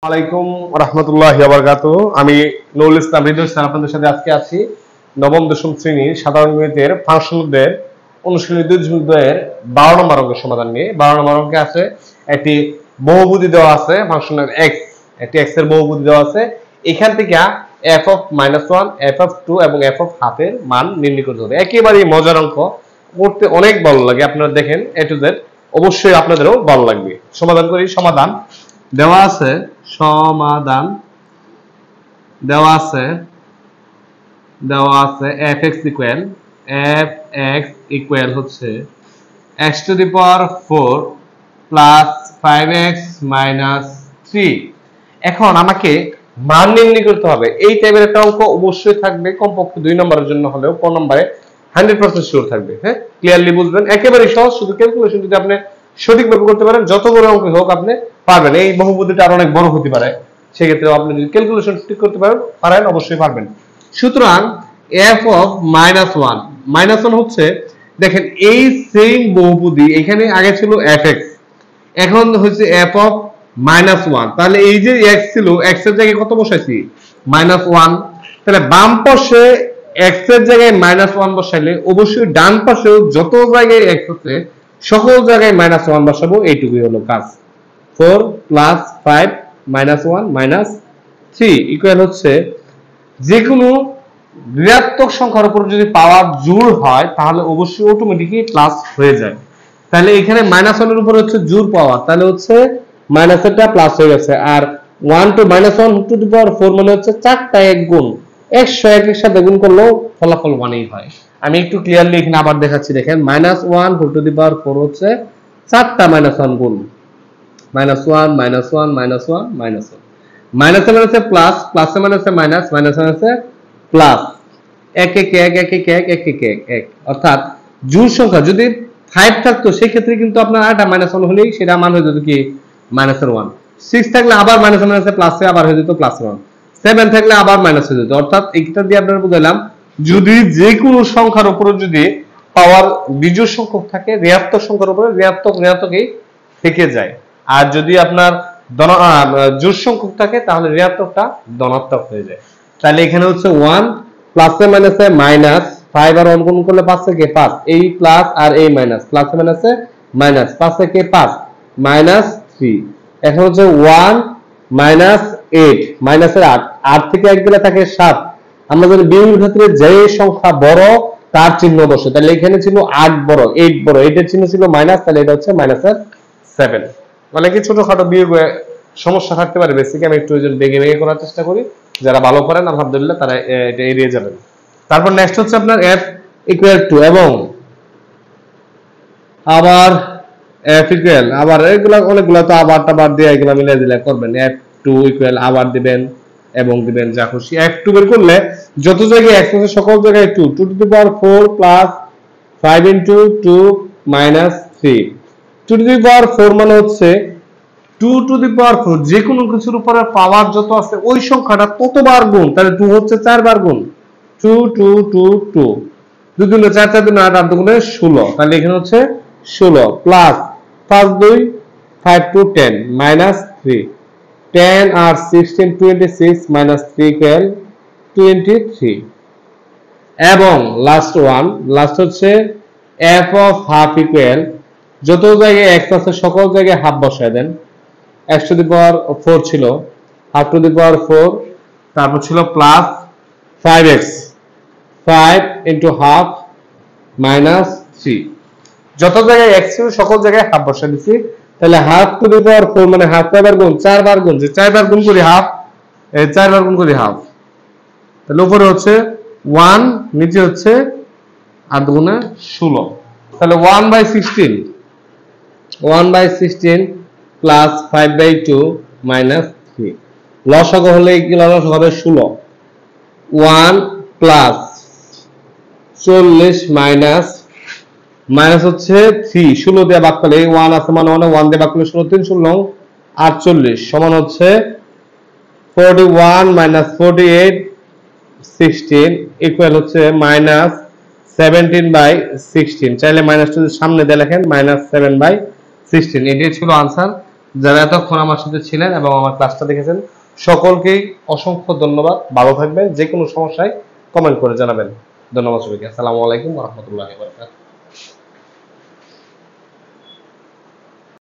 আলাইকুম রহমতুল্লাহি ওয়া বারাকাতুহু। আমি নুরুল ইসলাম হৃদয় স্যার আপনাদের সাথে আজকে আছি নবম দশম শ্রেণীর সাধারণ গণিতের ফাংশনালদের অনুশীলনী 2.2 এর 12 নম্বর অঙ্কের সমাধান নিয়ে। 12 নম্বর অঙ্কে আছে একটি বহুপদী দেওয়া আছে ফাংশনাল x, একটি x এর বহুপদী দেওয়া আছে। এখান থেকে f of -1, f of 2 এবং f of half এর মান নির্ণয় করতে হবে। একেবারে মজার অঙ্ক, করতে অনেক ভালো লাগে। আপনারা দেখেন a to z, অবশ্যই আপনাদেরও ভালো লাগবে। সমাধান করি। সমাধান দেওয়া আছে, fx ইকুয়াল হচ্ছে x to the power 4 plus 5x minus 3। এখন আমাকে মান নির্ণয় করতে হবে। এই টাইপের একটা অঙ্ক অবশ্যই থাকবে, কমপক্ষে 2 নম্বরের জন্য হলেও 4 নম্বরে 100% শিওর থাকবে। হ্যাঁ, ক্লিয়ারলি বুঝবেন। একেবারে সহজ, শুধু ক্যালকুলেশন যদি আপনি সঠিকভাবে করতে পারেন, যত বড় অঙ্ক হোক আপনি পারবেন। এই বহুপদীটা আর অনেক বড় হতে পারে, সেক্ষেত্রে আপনি যদি ক্যালকুলেশন ঠিক করতে পারেন অবশ্যই পারবেন। সুতরাং f of -1 হচ্ছে, দেখেন এই সেম বহুপদী এখানে আগে ছিল fx, এখন হচ্ছে f of -1। তাহলে এই যে x ছিল, x এর জায়গায় কত বসাইছি? -1। তাহলে বাম পাশে x এর জায়গায় -1 বসাইলে অবশ্যই ডান পাশেও যত জায়গায় x আছে সকল জায়গায় -1 বসাবো। এইটুকুই হলো কাজ। 4 plus 5 -1 minus 3 ইকুয়াল হচ্ছে, যে কোনো ঋণাত্মক সংখ্যার উপর যদি পাওয়ার জোড় হয় তাহলে অবশ্যই অটোমেটিকলি প্লাস হয়ে যায়। তাহলে এখানে -1 এর উপর হচ্ছে জোড় পাওয়ার, তাহলে হচ্ছে মাইনাসটা প্লাস হয়ে গেছে। আর 1 to -1 টু দি পাওয়ার 4 মানে হচ্ছে 4টা 1 গুণ 101 এর সাথে গুণ করলেও ফলাফল 1ই হয়। আমি একটু ক্লিয়ারলি এখানে আবার দেখাচ্ছি। দেখেন -1 টু দি পাওয়ার 4 হচ্ছে 4টা -1 গুণ -1 -1 -1 -1, মাইনাসে মাইনাসে প্লাস, প্লাসে মাইনাসে মাইনাস, মাইনাসে মাইনাসে প্লাস, 1 1 1 1 1 1 1 1 1। অর্থাৎ জোড় সংখ্যা যদি 5 থাকতো সেই ক্ষেত্রে কিন্তু আপনার আটা -1 হলেই সেটা মান হয়ে যেত কি -1। 6 থাকলে আবার মাইনাসে মাইনাসে প্লাসে আবার হয়ে যেত +1। 7 থাকলে আবার মাইনাস হয়ে যেত। অর্থাৎ এইটা দিয়ে আপনারা বুঝাইলাম, যদি যে কোনো সংখ্যার উপর যদি পাওয়ার বিজোড় সংখ্যক থাকে, ঋণাত্মক সংখ্যার উপরে ঋণাত্মকই থেকে যায়। আর যদি আপনার জোড় সংখ্যক থাকে তাহলে ঋণাত্মকটা ধনাত্মক হয়ে যায়। তাহলে এখানে হচ্ছে 1 প্লাসে মাইনাসে মাইনাস, 5 আর 1 গুণ করলে 5 থেকে 5, এই প্লাস আর এই মাইনাস, প্লাসে মাইনাসে মাইনাস, 5 থেকে 5 -3। এখন হচ্ছে 1 -8 মাইনাসের 8, 8 থেকে 1 গেলে থাকে 7। আমরা যদি বিয়োগের ক্ষেত্রে যে সংখ্যা বড় তার চিহ্ন বসে, তাহলে এখানে ছিল 8 বড়, 8 বড়, 8 এর চিহ্ন ছিল মাইনাস, তাহলে এটা হচ্ছে -7। মানে কি ছোটখাটো বিয়োগে সমস্যা থাকতে পারে বেসিক, আমি একটু বেগে বেগে করার চেষ্টা করি। যারা ভালো করেন আলহামদুলিল্লাহ তারা এটা এড়িয়ে যাবেন। তারপর নেক্সট হচ্ছে আপনার f ইকুয়াল টু, এবং আবার f ইকুয়াল, আবার এগুলা অনেকগুলা তো আবার টাবার দিয়ে এগুলা মিলিয়ে দিলে করবেন। f2 ইকুয়াল আবার দিবেন এবং দিবেন যা খুশি। f2 বের করলে যত জায়গায় x আছে সকল জায়গায় 2 to the power 4 plus 5 into 2 minus 3। 2 to the power 4 মানে হচ্ছে 2 টু দি পাওয়ার 4, যে কোনো কিছুর উপরে পাওয়ার যত আছে ওই সংখ্যাটা ততবার গুণ, তাহলে 2 হচ্ছে 4 বার গুণ। 2 2 2 2, 2 দুগুণে 4, 4 দুগুণে 8, 8 দুগুণে 16, তাহলে এখানে হচ্ছে 16 প্লাস 5 2 5 2 10 মাইনাস 3, 10 আর 16 26 মাইনাস 3 ইকুয়াল 23। এবং লাস্ট হচ্ছে f of half ইকুয়াল, যত জায়গায় x আছে সকল জায়গায় হাফ বসায় দেন। x টু দি পাওয়ার 4 ছিল, হাফ টু দি পাওয়ার 4, তারপর ছিল plus 5x, 5 into half minus 3। যত জায়গায় x ছিল সকল জায়গায় হাফ বসায় দিছি। তাহলে হাফ টু দি পাওয়ার 4 মানে হাফ কয়বার গুণ? 4 বার গুণ। যে 4 বার গুণ করি হাফ, এই 4 বার গুণ করি হাফ, তাহলে উপরে হচ্ছে 1, নিচে হচ্ছে 8 দুগুণে 16, তাহলে 1/16 প্লাস 5/2 মাইনাস 3। লসাগু হলে এগুলো লসাগু হবে 16। 1 প্লাস 40 মাইনাস হচ্ছে 3, 16 দিয়ে ভাগ করলে 1 আছে মানে 1 দিয়ে ভাগ করলে 16, 3 16 48 সমান হচ্ছে 41 মাইনাস 48 16 ইকুয়াল হচ্ছে -17/16। চাইলে মাইনাস টু সামনে দিয়ে লেখেন -7/16। এটাই ছিল আনসার। যারা এতক্ষণ আমার সাথে ছিলেন এবং আমার ক্লাসটা দেখেছেন সকলকেই অসংখ্য ধন্যবাদ। ভালো থাকবেন। যে কোনো সমস্যায় কমেন্ট করে জানাবেন। ধন্যবাদ সবাইকে। আসসালামু আলাইকুম ওয়া রাহমাতুল্লাহি ওয়া বারাকাতুহু।